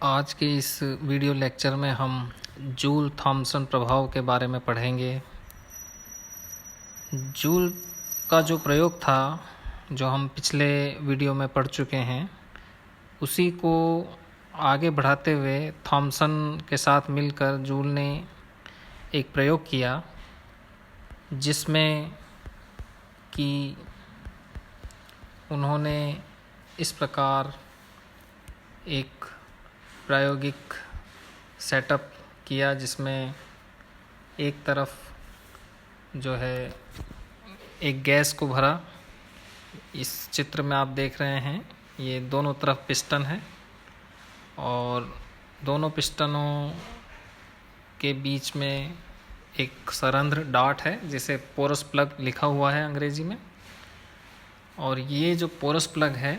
आज के इस वीडियो लेक्चर में हम जूल थॉमसन प्रभाव के बारे में पढ़ेंगे। जूल का जो प्रयोग था, जो हम पिछले वीडियो में पढ़ चुके हैं, उसी को आगे बढ़ाते हुए थॉमसन के साथ मिलकर जूल ने एक प्रयोग किया, जिसमें कि उन्होंने इस प्रकार एक प्रायोगिक सेटअप किया, जिसमें एक तरफ जो है एक गैस को भरा। इस चित्र में आप देख रहे हैं, ये दोनों तरफ पिस्टन है और दोनों पिस्टनों के बीच में एक सरंध्र डाट है, जिसे पोरस प्लग लिखा हुआ है अंग्रेजी में। और ये जो पोरस प्लग है,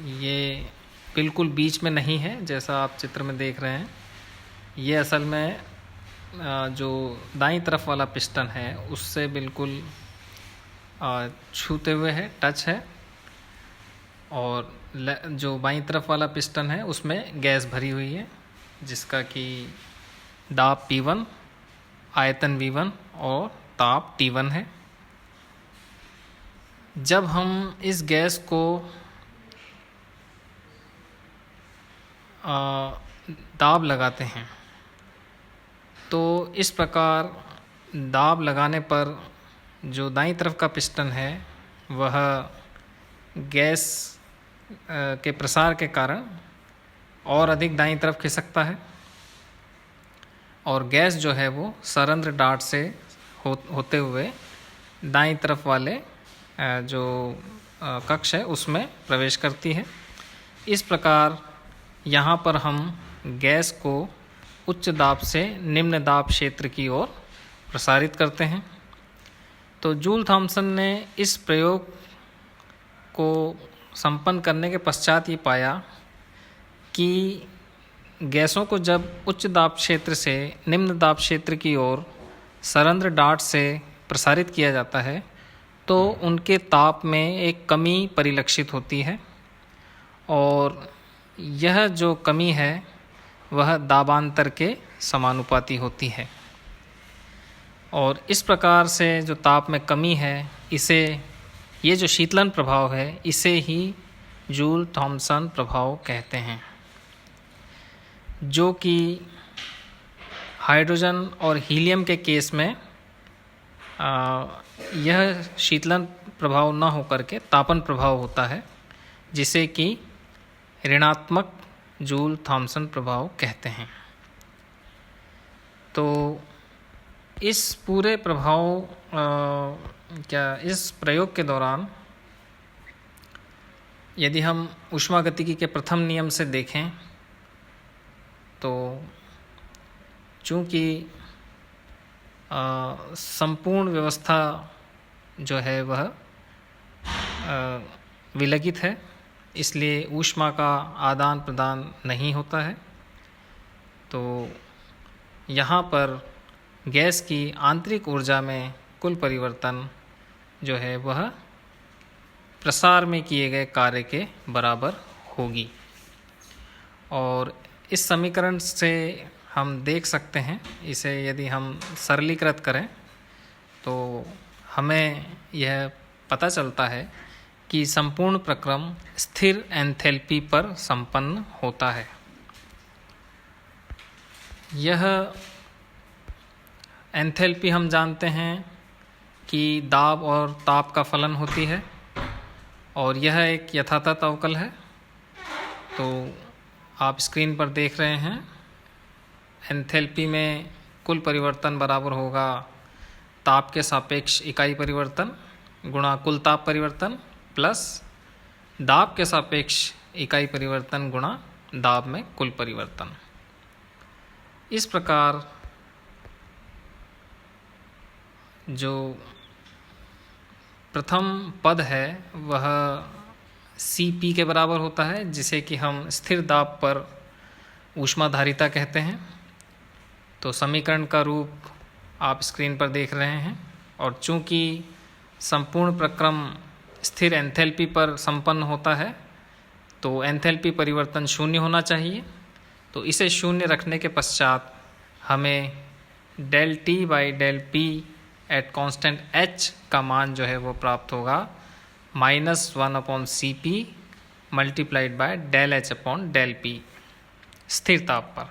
ये बिल्कुल बीच में नहीं है जैसा आप चित्र में देख रहे हैं। ये असल में जो दाईं तरफ वाला पिस्टन है उससे बिल्कुल छूते हुए है, टच है, और जो बाईं तरफ वाला पिस्टन है उसमें गैस भरी हुई है, जिसका कि दाब P1, आयतन V1 और ताप T1 है। जब हम इस गैस को दाब लगाते हैं तो इस प्रकार दाब लगाने पर जो दाईं तरफ का पिस्टन है वह गैस के प्रसार के कारण और अधिक दाईं तरफ खिसकता है, और गैस जो है वो सरंध्र डाट से होते हुए दाईं तरफ वाले जो कक्ष है उसमें प्रवेश करती है। इस प्रकार यहाँ पर हम गैस को उच्च दाब से निम्न दाब क्षेत्र की ओर प्रसारित करते हैं। तो जूल थॉमसन ने इस प्रयोग को संपन्न करने के पश्चात ये पाया कि गैसों को जब उच्च दाब क्षेत्र से निम्न दाब क्षेत्र की ओर सरंध्र डाट से प्रसारित किया जाता है तो उनके ताप में एक कमी परिलक्षित होती है, और यह जो कमी है वह दाबांतर के समानुपाती होती है। और इस प्रकार से जो ताप में कमी है, इसे ये जो शीतलन प्रभाव है, इसे ही जूल थॉमसन प्रभाव कहते हैं, जो कि हाइड्रोजन और हीलियम के केस में यह शीतलन प्रभाव न होकर के तापन प्रभाव होता है, जिसे कि ऋणात्मक जूल थॉमसन प्रभाव कहते हैं। तो इस पूरे प्रभाव इस प्रयोग के दौरान यदि हम ऊष्मागतिकी के प्रथम नियम से देखें तो चूँकि संपूर्ण व्यवस्था जो है वह विलगित है, इसलिए ऊष्मा का आदान प्रदान नहीं होता है। तो यहाँ पर गैस की आंतरिक ऊर्जा में कुल परिवर्तन जो है वह प्रसार में किए गए कार्य के बराबर होगी। और इस समीकरण से हम देख सकते हैं, इसे यदि हम सरलीकृत करें तो हमें यह पता चलता है कि संपूर्ण प्रक्रम स्थिर एंथैल्पी पर संपन्न होता है। यह एंथैल्पी हम जानते हैं कि दाब और ताप का फलन होती है, और यह एक यथातथ अवकल है। तो आप स्क्रीन पर देख रहे हैं, एंथैल्पी में कुल परिवर्तन बराबर होगा ताप के सापेक्ष इकाई परिवर्तन गुणा कुल ताप परिवर्तन प्लस दाब के सापेक्ष इकाई परिवर्तन गुणा दाब में कुल परिवर्तन। इस प्रकार जो प्रथम पद है वह Cp के बराबर होता है, जिसे कि हम स्थिर दाब पर ऊष्माधारिता कहते हैं। तो समीकरण का रूप आप स्क्रीन पर देख रहे हैं, और चूँकि संपूर्ण प्रक्रम स्थिर एंथैल्पी पर संपन्न होता है तो एंथैल्पी परिवर्तन शून्य होना चाहिए। तो इसे शून्य रखने के पश्चात हमें del T by del P at constant h का मान जो है वो प्राप्त होगा -1/Cp multiplied by del h upon del P स्थिर ताप पर।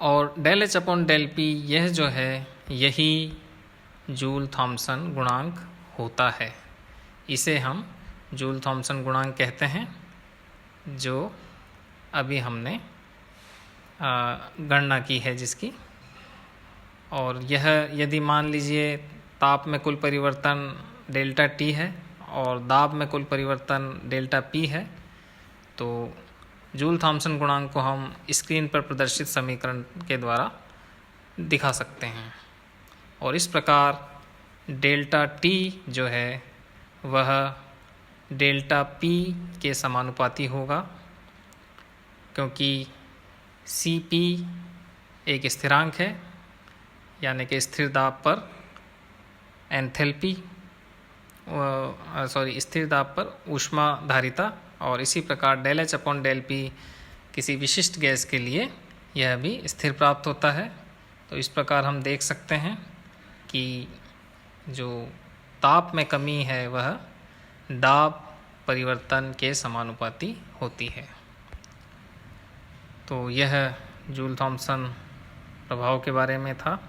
और del h upon del P यह जो है यही जूल थॉम्सन गुणांक होता है। इसे हम जूल थॉम्सन गुणांक कहते हैं, जो अभी हमने गणना की है जिसकी। और यह यदि मान लीजिए ताप में कुल परिवर्तन डेल्टा टी है और दाब में कुल परिवर्तन डेल्टा पी है, तो जूल थॉम्सन गुणांक को हम स्क्रीन पर प्रदर्शित समीकरण के द्वारा दिखा सकते हैं। और इस प्रकार डेल्टा टी जो है वह डेल्टा पी के समानुपाती होगा, क्योंकि सी पी एक स्थिरांक है, यानी कि स्थिर दाब पर एंथैल्पी स्थिर दाब पर ऊष्माधारिता। और इसी प्रकार del H upon del P किसी विशिष्ट गैस के लिए यह भी स्थिर प्राप्त होता है। तो इस प्रकार हम देख सकते हैं कि जो ताप में कमी है वह दाब परिवर्तन के समानुपाती होती है। तो यह जूल थॉम्सन प्रभाव के बारे में था।